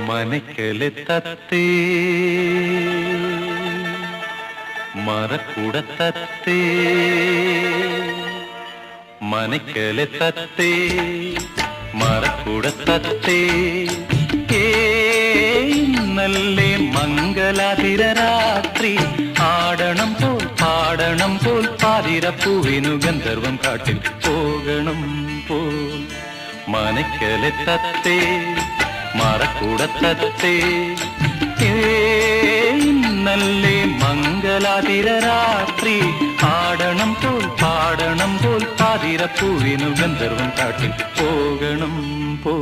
മനക്കലെ തത്തേ മറക്കുട തത്തേ മനക്കലെ തത്തേ മറക്കുട തത്തേ നല്ലേ മംഗലാതിര രാത്രി ആടണം പോൽ പാതിരപ്പൂവിനു ഗന്ധർവം കാട്ടിൽ പോകണം പോൽ മനക്കലെ തത്തേ മറക്കുട തത്തേ നല്ലേ മംഗലാതിര രാത്രി ആടണം പോൽ പാതിരപ്പൂവിനു ഗന്ധർവം കാട്ടിൽ പോകണം പോ